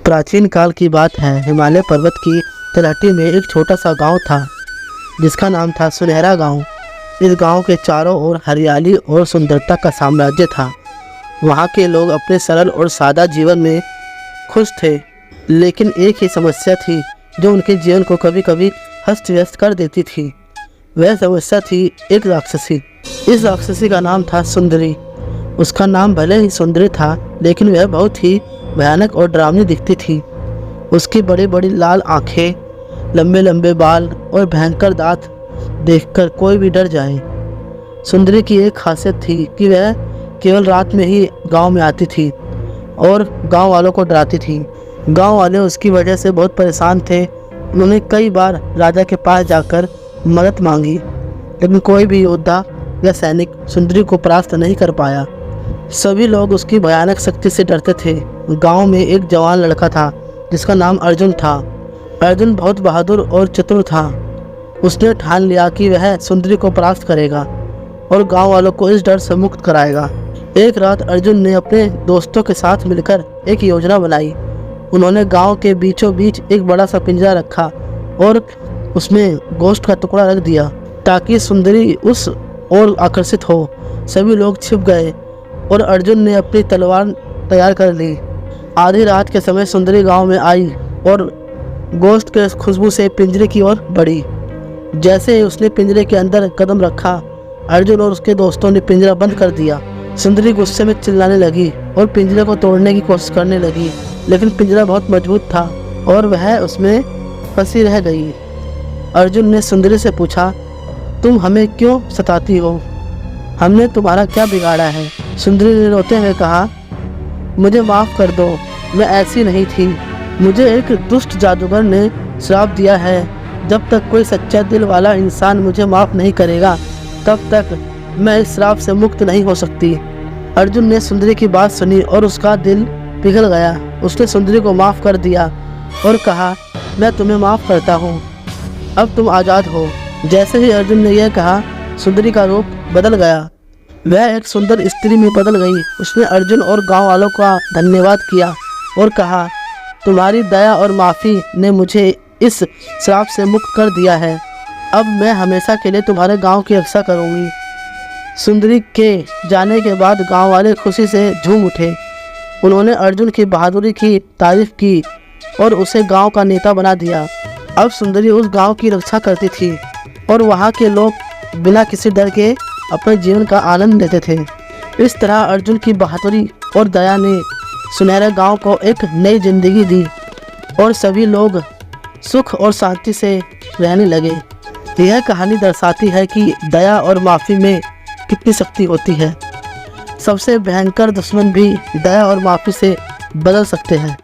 प्राचीन काल की बात है। हिमालय पर्वत की तलहटी में एक छोटा सा गांव था जिसका नाम था सुनहरा गांव। इस गांव के चारों ओर हरियाली और सुंदरता का साम्राज्य था। वहां के लोग अपने सरल और सादा जीवन में खुश थे, लेकिन एक ही समस्या थी जो उनके जीवन को कभी कभी अस्त व्यस्त कर देती थी। वह समस्या थी एक राक्षसी। इस राक्षसी का नाम था सुंदरी। उसका नाम भले ही सुंदरी था, लेकिन वह बहुत ही भयानक और डरावनी दिखती थी। उसकी बड़ी बड़ी लाल आंखें, लंबे लंबे बाल और भयंकर दांत देखकर कोई भी डर जाए। सुंदरी की एक खासियत थी कि वह केवल रात में ही गांव में आती थी और गांव वालों को डराती थी। गांव वाले उसकी वजह से बहुत परेशान थे। उन्होंने कई बार राजा के पास जाकर मदद मांगी, लेकिन कोई भी योद्धा या सैनिक सुंदरी को परास्त नहीं कर पाया। सभी लोग उसकी भयानक शक्ति से डरते थे। गांव में एक जवान लड़का था जिसका नाम अर्जुन था। अर्जुन बहुत बहादुर और चतुर था। उसने ठान लिया कि वह सुंदरी को परास्त करेगा और गांव वालों को इस डर से मुक्त कराएगा। एक रात अर्जुन ने अपने दोस्तों के साथ मिलकर एक योजना बनाई। उन्होंने गांव के बीचों बीच एक बड़ा सा पिंजरा रखा और उसमें गोश्त का टुकड़ा रख दिया ताकि सुंदरी उस ओर आकर्षित हो। सभी लोग छिप गए और अर्जुन ने अपनी तलवार तैयार कर ली। आधी रात के समय सुंदरी गांव में आई और गोश्त के खुशबू से पिंजरे की ओर बढ़ी। जैसे ही उसने पिंजरे के अंदर कदम रखा, अर्जुन और उसके दोस्तों ने पिंजरा बंद कर दिया। सुंदरी गुस्से में चिल्लाने लगी और पिंजरे को तोड़ने की कोशिश करने लगी, लेकिन पिंजरा बहुत मजबूत था और वह उसमें फंसी रह गई। अर्जुन ने सुंदरी से पूछा, तुम हमें क्यों सताती हो? हमने तुम्हारा क्या बिगाड़ा है? सुंदरी ने रोते हुए कहा, मुझे माफ़ कर दो, मैं ऐसी नहीं थी। मुझे एक दुष्ट जादूगर ने श्राप दिया है। जब तक कोई सच्चा दिल वाला इंसान मुझे माफ़ नहीं करेगा, तब तक मैं इस श्राप से मुक्त नहीं हो सकती। अर्जुन ने सुंदरी की बात सुनी और उसका दिल पिघल गया। उसने सुंदरी को माफ़ कर दिया और कहा, मैं तुम्हें माफ़ करता हूँ, अब तुम आज़ाद हो। जैसे ही अर्जुन ने यह कहा, सुंदरी का रूप बदल गया। वह एक सुंदर स्त्री में बदल गई। उसने अर्जुन और गांव वालों का धन्यवाद किया और कहा, तुम्हारी दया और माफ़ी ने मुझे इस श्राप से मुक्त कर दिया है। अब मैं हमेशा के लिए तुम्हारे गांव की रक्षा करूंगी। सुंदरी के जाने के बाद गांव वाले खुशी से झूम उठे। उन्होंने अर्जुन की बहादुरी की तारीफ की और उसे गांव का नेता बना दिया। अब सुंदरी उस गांव की रक्षा करती थी और वहां के लोग बिना किसी डर के अपने जीवन का आनंद लेते थे। इस तरह अर्जुन की बहादुरी और दया ने सुनहरे गांव को एक नई जिंदगी दी और सभी लोग सुख और शांति से रहने लगे। यह कहानी दर्शाती है कि दया और माफ़ी में कितनी शक्ति होती है। सबसे भयंकर दुश्मन भी दया और माफ़ी से बदल सकते हैं।